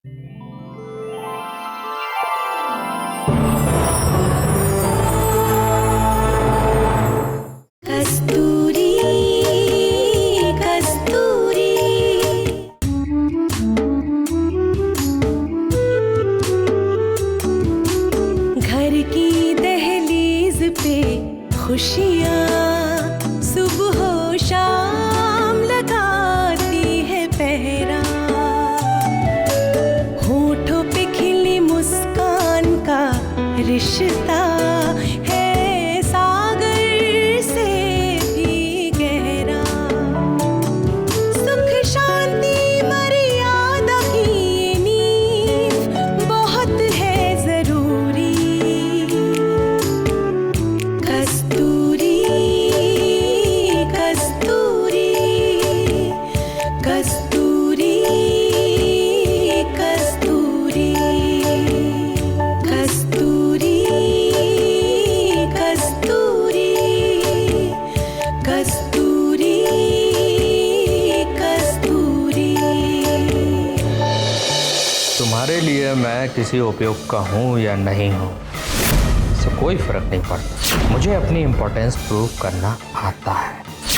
कस्तूरी कस्तूरी घर की दहलीज पे खुशियाँ सुबह शाम लगाती है पहरा, होठों पे खिली मुस्कान का रिश्ता है सागर से भी गहरा, सुख शांति मर्यादा की नींव बहुत है जरूरी। कस्तूरी कस्तूरी कस्तूरी कस्तूरी कस्तूरी कस्तूरी कस्तूरी कस्तूरी। तुम्हारे लिए मैं किसी उपयोग का हूँ या नहीं हूँ, इससे कोई फर्क नहीं पड़ता। मुझे अपनी इम्पोर्टेंस प्रूव करना आता है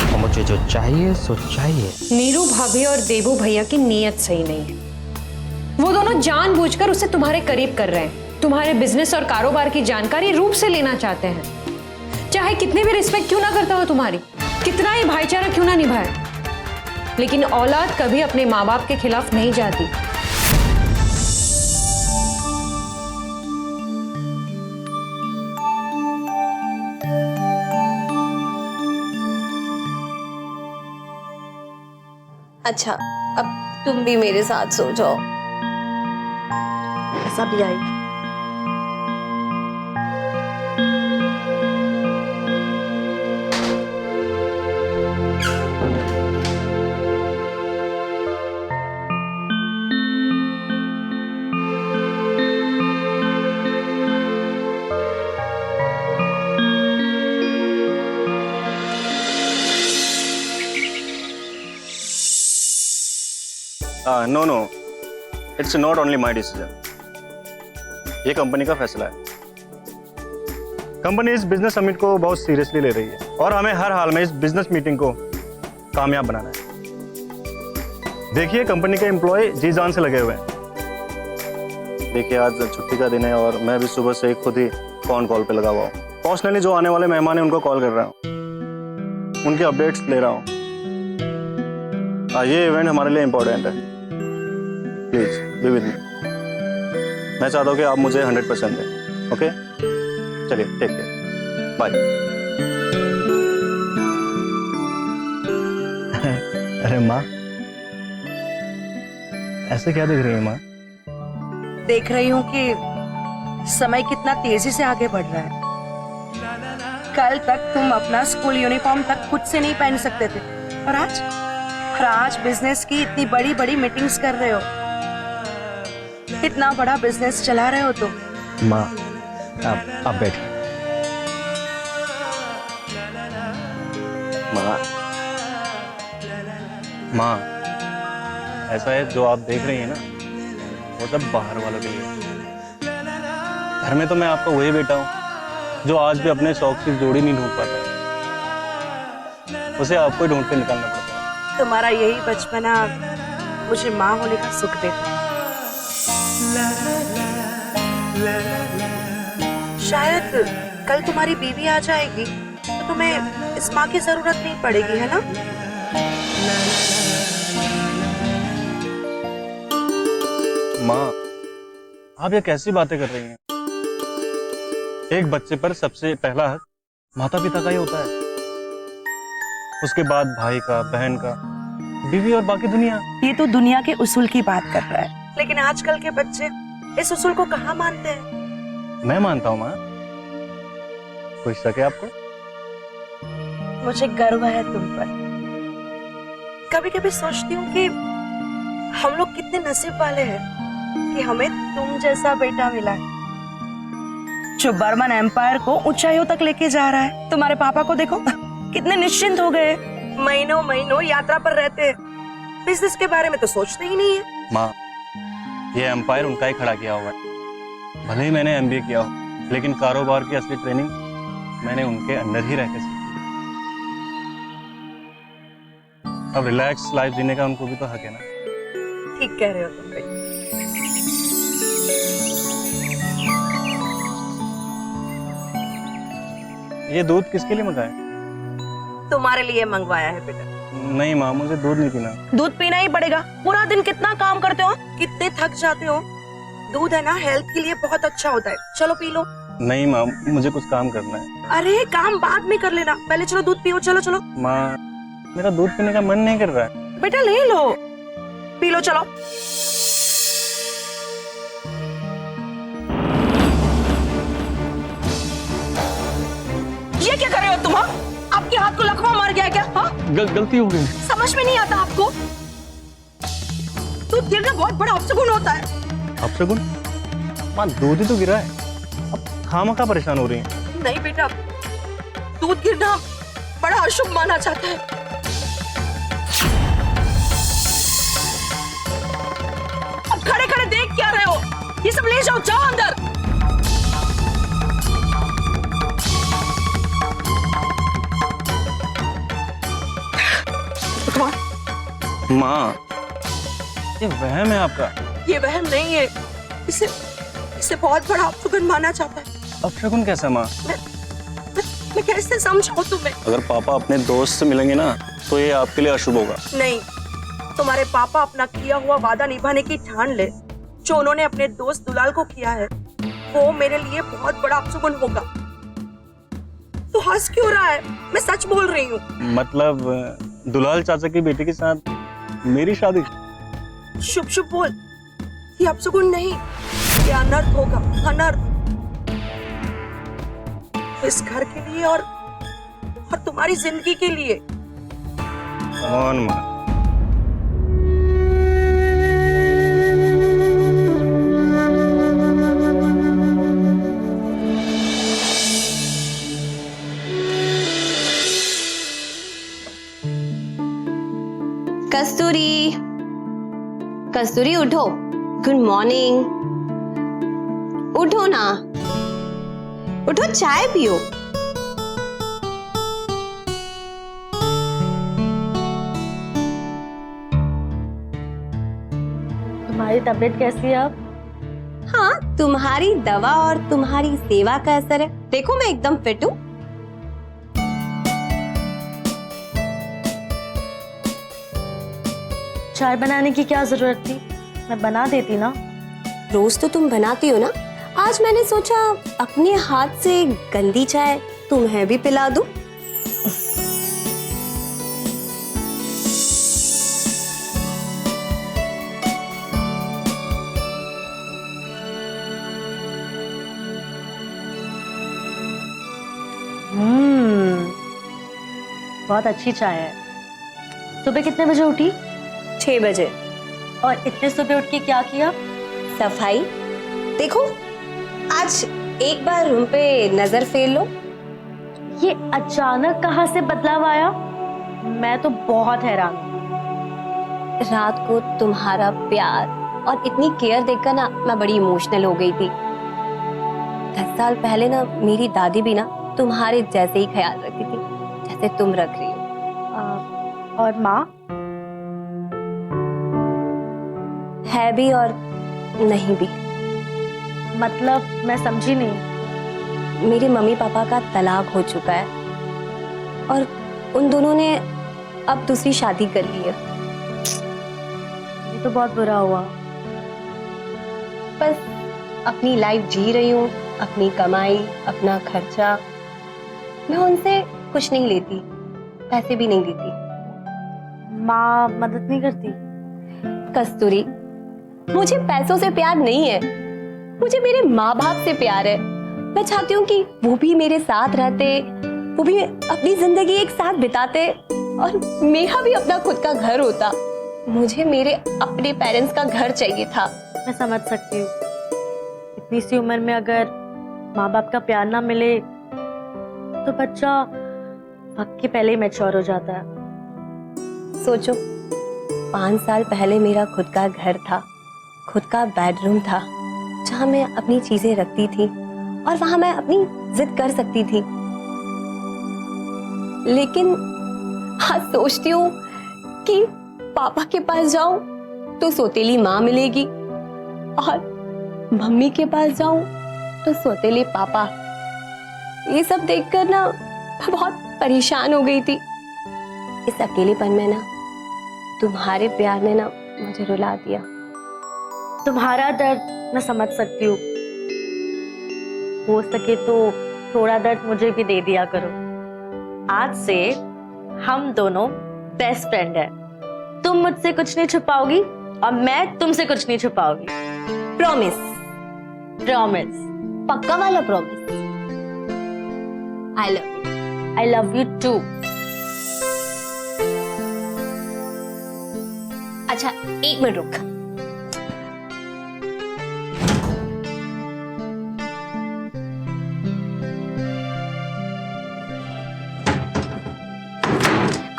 और मुझे जो चाहिए सो चाहिए। नीरू भाभी और देबू भैया की नीयत सही नहीं है। वो दोनों जानबूझकर उसे तुम्हारे करीब कर रहे हैं। तुम्हारे बिजनेस और कारोबार की जानकारी रूप से लेना चाहते हैं, चाहे कितने भी रिस्पेक्ट क्यों ना करता हो तुम्हारी, कितना ही भाईचारा क्यों ना निभाए, लेकिन औलाद कभी अपने माँ बाप के खिलाफ नहीं जाती। अच्छा, अब तुम भी मेरे साथ सो जाओ। ऐसा भी आई। No no, it's not only my decision, ये कंपनी का फैसला है। कंपनी इस बिजनेस समिट को बहुत सीरियसली ले रही है और हमें हर हाल में इस बिजनेस मीटिंग को कामयाब बनाना है। देखिए, कंपनी के एम्प्लॉय जी जान से लगे हुए हैं। देखिए, आज छुट्टी का दिन है और मैं भी सुबह से खुद ही कॉल पे लगा हुआ हूँ। पर्सनली जो आने वाले मेहमान हैं उनको कॉल कर रहा हूँ, उनके अपडेट्स ले रहा हूँ। ये इवेंट हमारे लिए इम्पोर्टेंट है, प्लीज बी विद मी। मैं चाहता हूँ कि आप मुझे 100% दें। ओके, चलिए, टेक केयर, बाय। अरे माँ, ऐसे क्या देख रही है माँ? देख रही हूँ कि समय कितना तेजी से आगे बढ़ रहा है। कल तक तुम अपना स्कूल यूनिफॉर्म तक खुद से नहीं पहन सकते थे, और आज बिजनेस की इतनी बड़ी बड़ी मीटिंग्स कर रहे हो, इतना बड़ा बिजनेस चला रहे हो तुम। माँ, आप बैठिए। माँ, ऐसा है, जो आप देख रही हैं ना, वो सब बाहर वालों के लिए। घर में तो मैं आपका वही बेटा हूँ जो आज भी अपने शौक की जोड़ी नहीं ढूंढ पाता है, उसे आपको ही ढूंढ के निकालना पड़ता है। तुम्हारा यही बचपना मुझे माँ होने का सुख देता है। शायद कल तुम्हारी बीवी आ जाएगी तो तुम्हें इस माँ की जरूरत नहीं पड़ेगी, है ना? माँ, आप ये कैसी बातें कर रही हैं? एक बच्चे पर सबसे पहला हक माता पिता का ही होता है, उसके बाद भाई का, बहन का, बीवी और बाकी दुनिया। ये तो दुनिया के उसूल की बात कर रहा है, लेकिन आजकल के बच्चे इस उसूल को कहाँ मानते हैं? मैं मानता हूँ माँ। कोई शक है आपको? मुझे गर्व है तुम पर। कभी कभी सोचती हूँ कि हम लोग कितने नसीब वाले हैं कि हमें तुम जैसा बेटा मिला है, जो बर्मन एम्पायर को ऊंचाइयों तक लेके जा रहा है। तुम्हारे पापा को देखो, कितने निश्चिंत हो गए, महीनों महीनों यात्रा पर रहते हैं, बिजनेस के बारे में तो सोचते ही नहीं है। माँ, ये एम्पायर उनका ही खड़ा किया हुआ है। भले ही मैंने एमबीए किया हो, लेकिन कारोबार की असली ट्रेनिंग मैंने उनके अंदर ही रह के सीखी। अब रिलैक्स लाइफ जीने का उनको भी तो हक है ना। ठीक कह रहे हो तुम भाई। ये दूध किसके लिए मंगाया? तुम्हारे लिए मंगवाया है बेटा। नहीं माँ, मुझे दूध नहीं पीना। दूध पीना ही पड़ेगा। पूरा दिन कितना काम करते हो, कितने थक जाते हो। दूध है ना, हेल्थ के लिए बहुत अच्छा होता है। चलो पी लो। नहीं माँ, मुझे कुछ काम करना है। अरे काम बाद में कर लेना, पहले चलो दूध पियो। चलो चलो माँ, मेरा दूध पीने का मन नहीं कर रहा है। बेटा ले लो, पी लो। चलो ये क्या कर रहे हो तुम? हाँ? आपके हाथ को लकवा मार गया क्या? हाँ? गलती हो गई। समझ में नहीं आता आपको? दूध गिरना बहुत बड़ा अपशगुन होता है। अपशगुन? माँ, दूध ही तो गिरा है, अब खामखा परेशान हो रही हैं। नहीं बेटा, दूध गिरना बड़ा अशुभ माना जाता है। अब खड़े खड़े देख क्या रहे हो? ये सब ले जाओ, जाओ अंदर। माँ, ये वहम है आपका। ये वहम नहीं है, इसे बहुत बड़ा अपशगुन माना जाता है। अपशगुन कैसा माँ? मैं कैसे समझाऊं तुम्हें? अगर पापा अपने दोस्त से मिलेंगे ना, तो ये आपके लिए अशुभ होगा। नहीं, तुम्हारे पापा अपना किया हुआ वादा निभाने की ठान ले। जो उन्होंने अपने दोस्त दुलाल को किया है, वो मेरे लिए बहुत बड़ा अपशगुन होगा। तो हंस क्यों रहा है? मैं सच बोल रही हूँ। मतलब दुलाल चाचा की बेटी के साथ मेरी शादी? शुभ शुभ बोल। ये अपशगुन नहीं, ये अनर्थ होगा, अनर्थ। इस घर के लिए और तुम्हारी जिंदगी के लिए। कौन माँ? कस्तूरी, कस्तूरी उठो। Good morning. उठो ना, उठो, चाय पियो। तुम्हारी तबीयत कैसी है अब? हाँ, तुम्हारी दवा और तुम्हारी सेवा का असर है। देखो मैं एकदम फिट हूँ। चाय बनाने की क्या जरूरत थी? मैं बना देती ना। रोज तो तुम बनाती हो ना, आज मैंने सोचा अपने हाथ से गंदी चाय तुम्हें भी पिला दूं। बहुत अच्छी चाय है। सुबह कितने बजे उठी? 6 बजे। और इतने सुबह उठ के क्या किया? सफाई। देखो, आज एक बार रूम पे नजर फेर लो। ये अचानक कहाँ से बदलाव आया? मैं तो बहुत हैरान हूँ। रात को तुम्हारा प्यार और इतनी केयर देखकर ना मैं बड़ी इमोशनल हो गई थी। 10 साल पहले ना मेरी दादी भी ना तुम्हारे जैसे ही ख्याल रखती थी जैसे तुम रख रही हो। और माँ? है भी और नहीं भी। मतलब मैं समझी नहीं। मेरे मम्मी पापा का तलाक हो चुका है और उन दोनों ने अब दूसरी शादी कर ली है। ये तो बहुत बुरा हुआ। बस अपनी लाइफ जी रही हूँ, अपनी कमाई, अपना खर्चा। मैं उनसे कुछ नहीं लेती, पैसे भी नहीं देती। माँ मदद नहीं करती? कस्तूरी, मुझे पैसों से प्यार नहीं है, मुझे मेरे माँ बाप से प्यार है। मैं चाहती हूँ कि वो भी मेरे साथ रहते, वो भी अपनी जिंदगी एक साथ बिताते और मेरा भी अपना खुद का घर होता। मुझे मेरे अपने पेरेंट्स का घर चाहिए था। मैं समझ सकती हूँ। इतनी सी उम्र में अगर माँ बाप का प्यार ना मिले तो बच्चा वक्त के पहले ही मैच्योर हो जाता है। सोचो, 5 साल पहले मेरा खुद का घर था, खुद का बेडरूम था जहां मैं अपनी चीजें रखती थी और वहां मैं अपनी जिद कर सकती थी। लेकिन आज सोचती हूँ कि पापा के पास जाऊं तो सौतेली माँ मिलेगी और मम्मी के पास जाऊं तो सौतेले पापा। ये सब देखकर ना मैं बहुत परेशान हो गई थी। इस अकेलेपन में ना तुम्हारे प्यार ने ना मुझे रुला दिया। तुम्हारा दर्द मैं समझ सकती हूँ। हो सके तो थोड़ा दर्द मुझे भी दे दिया करो। आज से हम दोनों बेस्ट फ्रेंड हैं। तुम मुझसे कुछ नहीं छुपाओगी और मैं तुमसे कुछ नहीं छुपाऊंगी। प्रॉमिस। प्रॉमिस। पक्का वाला promise. I love you. I love you too. अच्छा 1 मिनट रुक।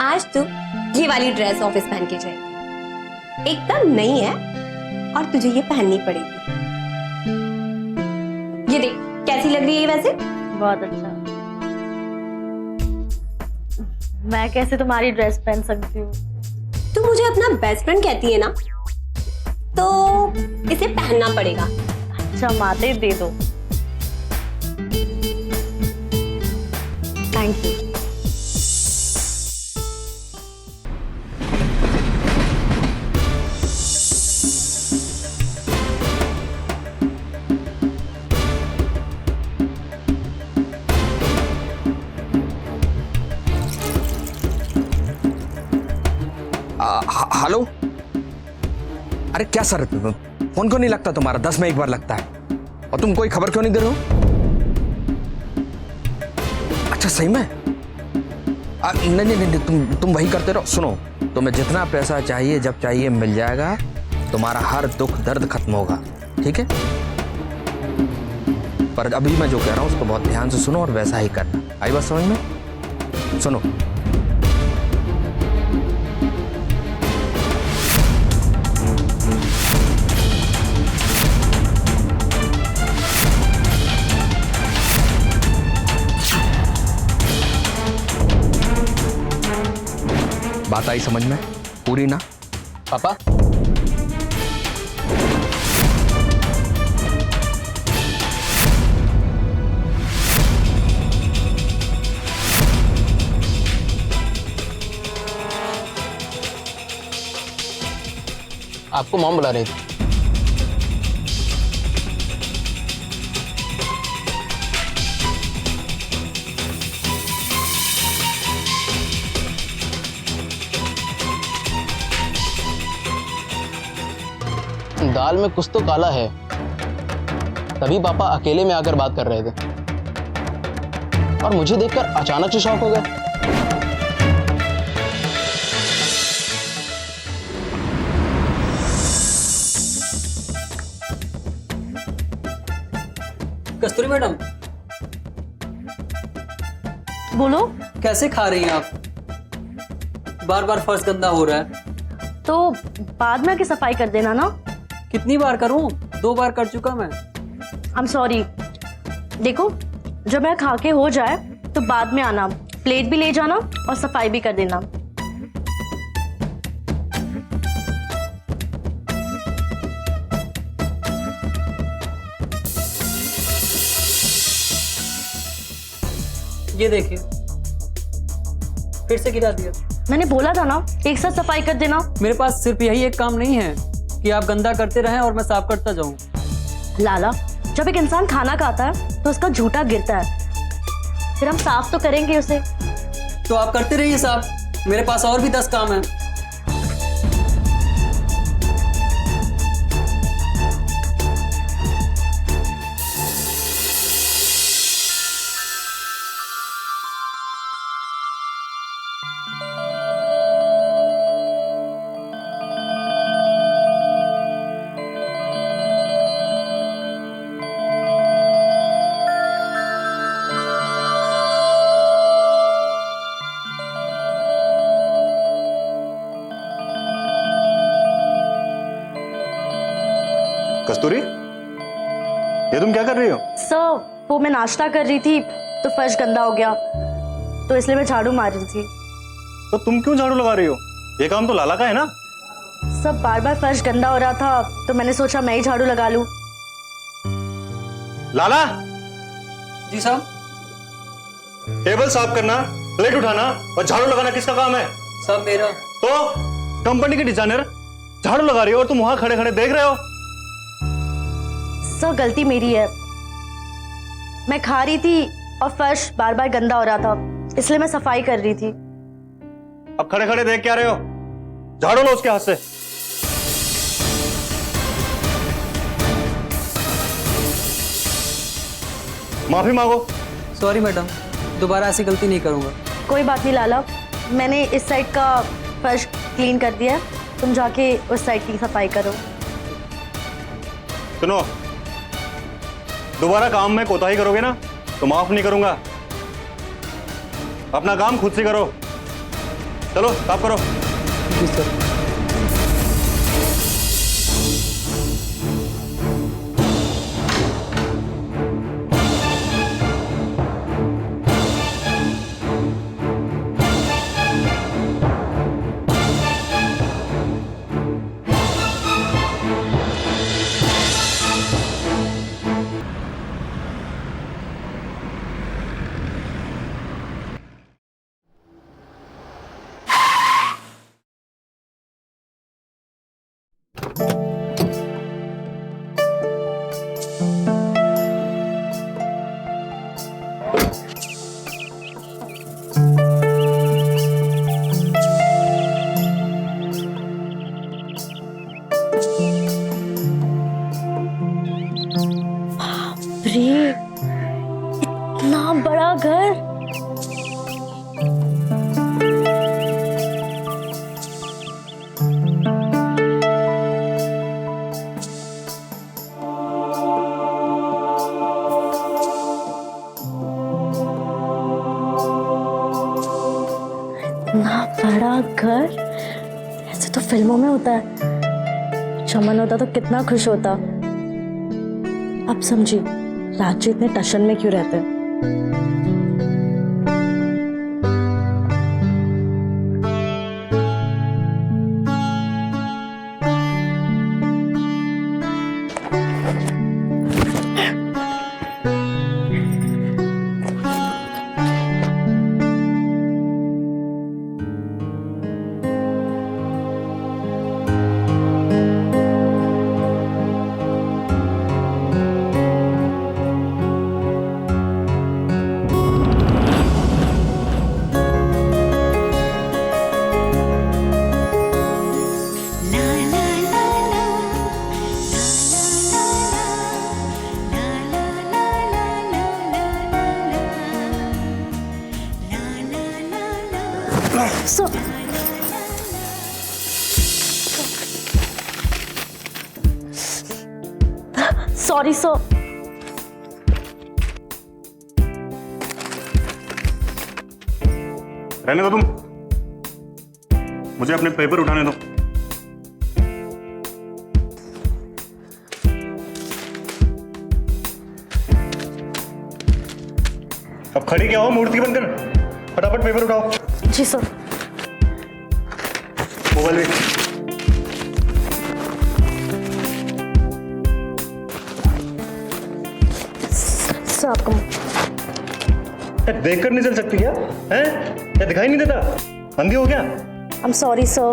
आज तू ये वाली ड्रेस ऑफिस पहन के जाएगी। एकदम नई है और तुझे ये पहननी पड़ेगी। ये देख कैसी लग रही है वैसे। बहुत अच्छा। मैं कैसे तुम्हारी ड्रेस पहन सकती हूँ? तू मुझे अपना बेस्ट फ्रेंड कहती है ना, तो इसे पहनना पड़ेगा। अच्छा माते दे दो। Thank you. हेलो। अरे क्या सर, फोन क्यों नहीं लगता तुम्हारा? 10 में एक बार लगता है और तुम कोई खबर क्यों नहीं दे रहे हो? अच्छा सही में? नहीं नहीं नहीं, तुम वही करते रहो। सुनो, तुम्हें जितना पैसा चाहिए जब चाहिए मिल जाएगा। तुम्हारा हर दुख दर्द खत्म होगा, ठीक है? पर अभी मैं जो कह रहा हूं उसको बहुत ध्यान से सुनो और वैसा ही करना। आई बात समझ में? सुनो, बात आई समझ में? पूरी ना? पापा, आपको मॉम बुला रही थी। दाल में कुछ तो काला है, तभी पापा अकेले में आकर बात कर रहे थे और मुझे देखकर अचानक से शॉक हो गए। कस्तूरी मैडम, बोलो। कैसे खा रही हैं आप? बार बार फर्श गंदा हो रहा है। तो बाद में आके सफाई कर देना ना। कितनी बार करूं? 2 बार कर चुका मैं। I am sorry. देखो, जब मैं खा के हो जाए तो बाद में आना, प्लेट भी ले जाना और सफाई भी कर देना। ये देखिए, फिर से गिरा दिया। मैंने बोला था ना एक साथ सफाई कर देना। मेरे पास सिर्फ यही एक काम नहीं है कि आप गंदा करते रहें और मैं साफ करता जाऊं। लाला, जब एक इंसान खाना खाता है तो उसका झूठा गिरता है, फिर हम साफ तो करेंगे उसे। तो आप करते रहिए साफ, मेरे पास और भी 10 काम है। कस्तूरी, ये तुम क्या कर रही हो? सर वो मैं नाश्ता कर रही थी तो फर्श गंदा हो गया, तो इसलिए मैं झाड़ू मार रही थी। तो तुम क्यों झाड़ू लगा रही हो? ये काम तो लाला का है ना। सब बार बार फर्श गंदा हो रहा था तो मैंने सोचा मैं ही झाड़ू लगा लूं। लाला, जी साहब। टेबल साफ करना, प्लेट उठाना और झाड़ू लगाना किसका काम है? सब मेरा। तो कंपनी के डिजाइनर झाड़ू लगा रही हो और तुम वहां खड़े खड़े देख रहे हो। सर गलती मेरी है, मैं खा रही थी और फर्श बार बार गंदा हो रहा था, इसलिए मैं सफाई कर रही थी। अब खड़े खड़े देख क्या रहे हो? झाड़ू लो उसके हाथ से। माफी मांगो। सॉरी मैडम, दोबारा ऐसी गलती नहीं करूंगा। कोई बात नहीं लाला, मैंने इस साइड का फर्श क्लीन कर दिया, तुम जाके उस साइड की सफाई करो। सुनो, दोबारा काम में कोताही करोगे ना तो माफ नहीं करूंगा। अपना काम खुद से करो। चलो साफ करो। जी सर। अरे इतना बड़ा घर, इतना बड़ा घर, ऐसे तो फिल्मों में होता है। चमन होता तो कितना खुश होता। अब समझी राजू इतने टशन में क्यों रहते हैं। So, sorry, sir. रहने दो तुम, मुझे अपने पेपर उठाने दो। अब खड़ी क्या हो, मूर्ति बनकर? फटाफट पेपर उठाओ। जी सर। मोबाइल भी। सर आपको देखकर नहीं चल सकती क्या? हैं? क्या दिखाई नहीं देता? अंधी हो क्या? I'm sorry, sir.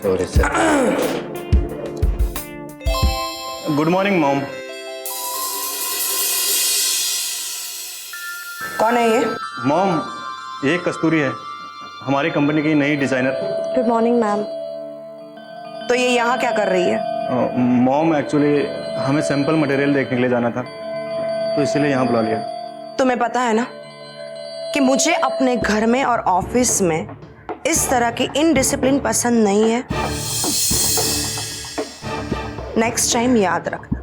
Sorry sir. Good morning mom. कौन है ये? मॉम, ये कस्तूरी है, हमारी कंपनी की नई डिजाइनर। Good morning, ma'am. तो ये यहाँ क्या कर रही है? मॉम एक्चुअली हमें सैंपल मटेरियल देखने के लिए जाना था, तो इसीलिए यहाँ बुला लिया। तुम्हें पता है ना कि मुझे अपने घर में और ऑफिस में इस तरह की इनडिसिप्लिन पसंद नहीं है। नेक्स्ट टाइम याद रखना।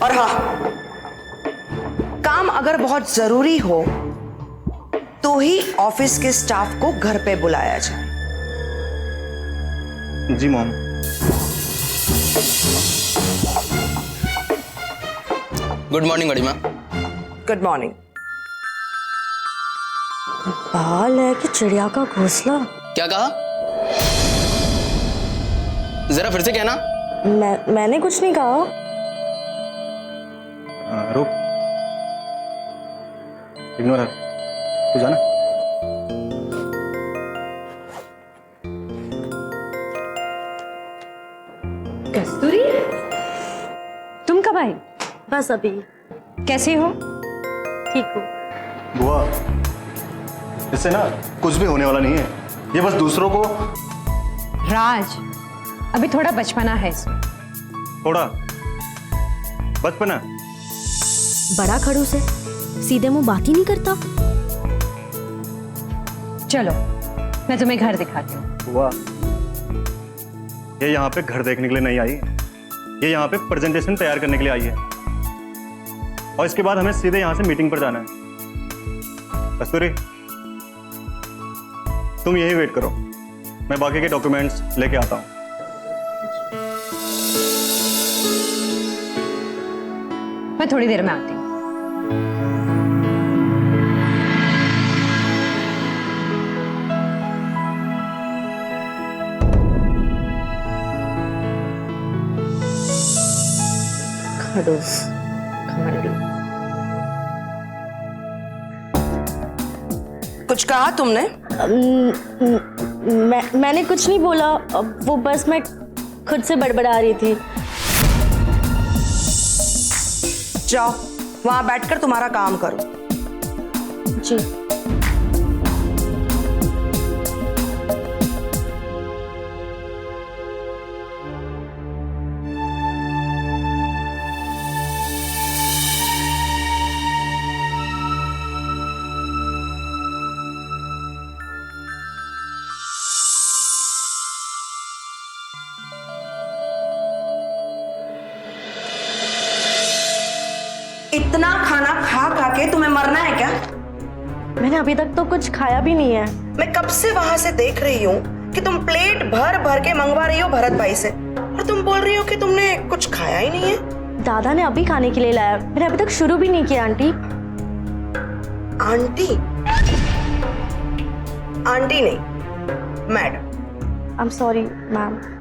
और हाँ, काम अगर बहुत जरूरी हो तो ही ऑफिस के स्टाफ को घर पे बुलाया जाए। जी मॉम। गुड मॉर्निंग बड़ी माँ। Good morning. बाल है कि चिड़िया का घोंसला? क्या कहा? जरा फिर से कहना। मैंने कुछ नहीं कहा। रुक, इग्नोर हर, तू जाना। कस्तूरी, तुम कब आई? बस अभी। कैसे हो? ठीक हूँ। बुआ, इससे ना कुछ भी होने वाला नहीं है, ये बस दूसरों को। राज, अभी थोड़ा बचपना है इसमें। थोड़ा बचपना? बड़ा खड़ूस है, सीधे मुंह बात ही नहीं करता। चलो मैं तुम्हें घर दिखाती हूँ। बुआ, ये यहाँ पे घर देखने के लिए नहीं आई है, ये यहाँ पे प्रेजेंटेशन तैयार करने के लिए आई है, और इसके बाद हमें सीधे यहाँ से मीटिंग पर जाना है। कस्तूरी, तुम यही वेट करो, मैं बाकी के डॉक्यूमेंट्स लेके आता हूँ। मैं थोड़ी देर में आती हूँ। खड़ूस घमंडी। कुछ कहा तुमने? मैंने कुछ नहीं बोला, वो बस मैं खुद से बड़बड़ा रही थी। जाओ वहां बैठकर तुम्हारा काम करो। जी। इतना खाना खा खा के तुम्हें मरना है क्या? मैंने अभी तक तो कुछ खाया भी नहीं है। मैं कब से वहां से देख रही हूँ कि तुम प्लेट भर भर के मंगवा रही हो भरत भाई से, और तुम बोल रही हो कि तुमने कुछ खाया ही नहीं है। दादा ने अभी खाने के लिए लाया, मैंने अभी तक शुरू भी नहीं किया। आंटी? आंटी? आंटी नहीं, madam. I am sorry ma'am.